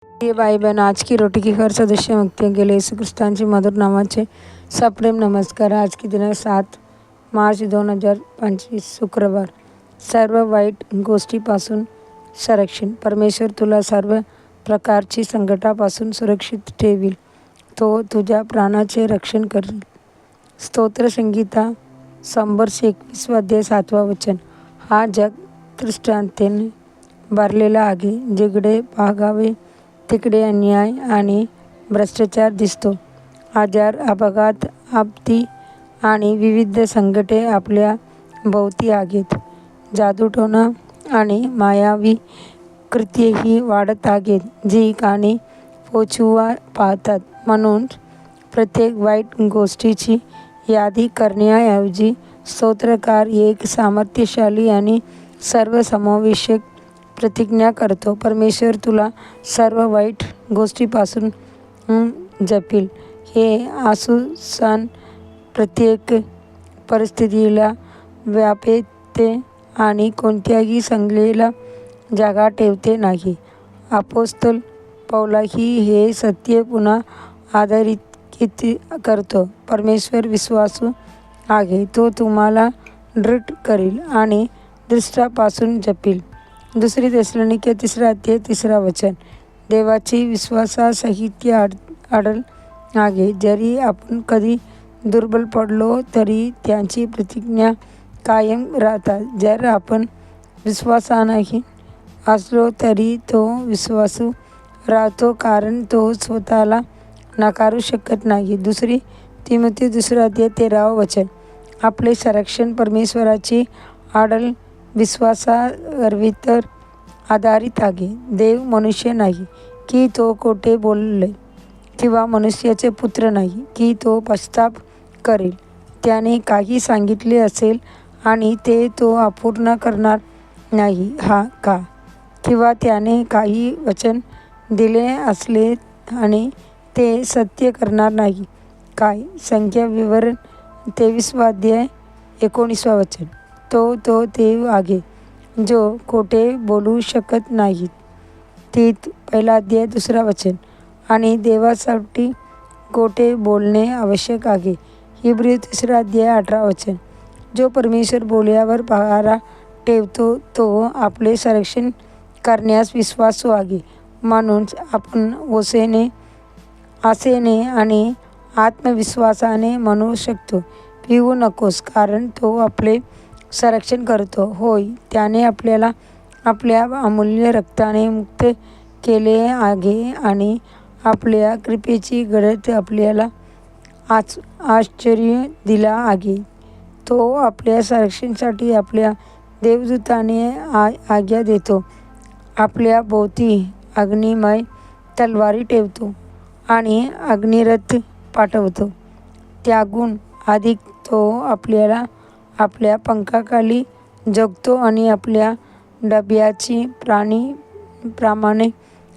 ये भाई बहन, आज की रोटी की हर सदस्य मुक्ती गेले येशू ख्रिस्तांचे मधुर नावाचे सप्रेम नमस्कार। आज की दिनांक 7 मार्च 2025 शुक्रवार। सर्व वाईट गोष्टीपासून संरक्षण। परमेश्वर तुला सर्व प्रकारची संकटापासून सुरक्षित ठेवील, तो तुझ्या प्राणाचे रक्षण करेल। स्तोत्रसंगीता 121 अध्याय 7 वचन। हा जग दृष्टांताने भरलेला आहे, जिकडे पाहावे तिकडे अन्याय आणि भ्रष्टाचार दिसतो। आजार, अपघात, आपत्ती आणि विविध संकटे आपल्या भोवती आहेत। जादूटोणा आणि मायावी कृत्येही वाढत आहेत, जी कानी पोचवा पाहतात। म्हणून प्रत्येक वाईट गोष्टीची यादी करण्याऐवजी स्तोत्रकार एक सामर्थ्यशाली आणि सर्वसमावेशक प्रतिज्ञा करतो। परमेश्वर तुला सर्व वाईट गोष्टीपासून जपील। हे आश्वासन प्रत्येक परिस्थितीला व्यापते आणि कोणत्याही संकटाला जागा ठेवते नाही। अपोस्तल पौलही हे सत्य पुन्हा अधोरेखित करतो। परमेश्वर विश्वासू आहे, तो तुम्हाला दृढ करील आणि दुष्टापासून जपील। दुसरी तेसलोनिके 3 अध्याय 3 वचन। देवाची विश्वासासहित अडल आहे। जरी आपण कधी दुर्बल पडलो तरी त्याची प्रतिज्ञा कायम राहतात। जर आपण विश्वासाने असलो तरी तो विश्वासू राहतो, कारण तो स्वतःला नाकारू शकत नाही। दुसरी तिमोथी 2 अध्याय 13 वचन। आपले संरक्षण परमेश्वराची अडल विश्वासावर आधारित आहे। देव मनुष्य नाही की तो खोटे बोलेल, किंवा मनुष्याचे पुत्र नाही की तो पश्चाताप करेल। त्याने काही सांगितले असेल आणि ते तो अपूर्ण करणार नाही का? किंवा त्याने काही वचन दिले असले आणि ते सत्य करणार नाही काय? संख्याविवरण 23 अध्याय 19 वचन। तो देव आहे जो खोटे बोलू शकत नाही। तीत 1 अध्याय 2 वचन। आणि देवासाठी खोटे बोलणे आवश्यक आहे। हिब्रू 3 अध्याय 18 वचन। जो परमेश्वर बोलल्यावर पहारा ठेवतो तो आपले संरक्षण करण्यास विश्वासू आहे। म्हणून आपण आशेने आणि आत्मविश्वासाने म्हणू शकतो, भिवू नकोस, कारण तो आपले संरक्षण करतो। होय, त्याने आपल्याला आपल्या अमूल्य रक्ताने मुक्त केले आहे आणि आपल्या कृपेची गडद आपल्याला आश्रय दिला आहे। तो आपल्या संरक्षणासाठी आपल्या देवदूताने आज्ञा देतो, आपल्या भोवती अग्निमय तलवारी ठेवतो आणि अग्निरथ पाठवतो। त्याहून अधिक तो आपल्याला आपल्या पंखाखाली जगतो आणि आपल्या डब्याची प्राण्याप्रमाणे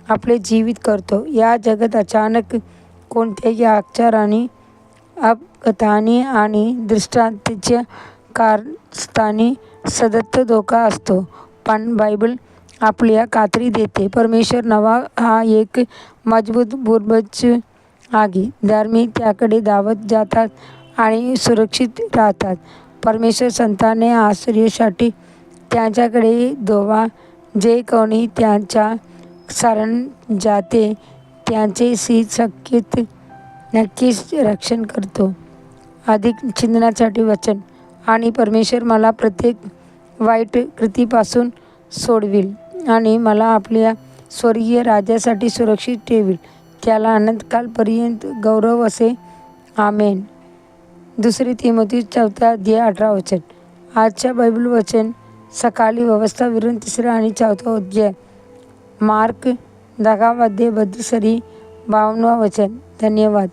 आपले जीवित करतो। या जगात अचानक कोणत्याही आचाराने, अपघाताने आणि दृष्टांताच्या कारणास्तव सतत धोका असतो, पण बायबल आपल्याला खात्री देते, परमेश्वर नावा हा एक मजबूत बुरुज आहे। धर्मी त्याकडे धावत जातात आणि सुरक्षित राहतात। परमेश्वर संतांचे आश्रयासाठी त्याच्याकडे धावा। जे कोणी त्याच्या शरण जाते त्याचे नक्कीच रक्षण करतो। अधिक चिंतनासाठी वचन। आणि परमेश्वर मला प्रत्येक वाईट कृतीपासून सोडविल आणि मला आपल्या स्वर्गीय राज्यासाठी सुरक्षित ठेवील। त्याला अनंतकालपर्यंत गौरव असे। आमेन। दुसरी तिमोथी 4 अध्याय 18 वचन। आजच्या बायबल वचन सकाळी व्यवस्थाविवरण 3 आणि 4 अध्याय। मार्क 10 अध्याय 32 52 वचन। धन्यवाद।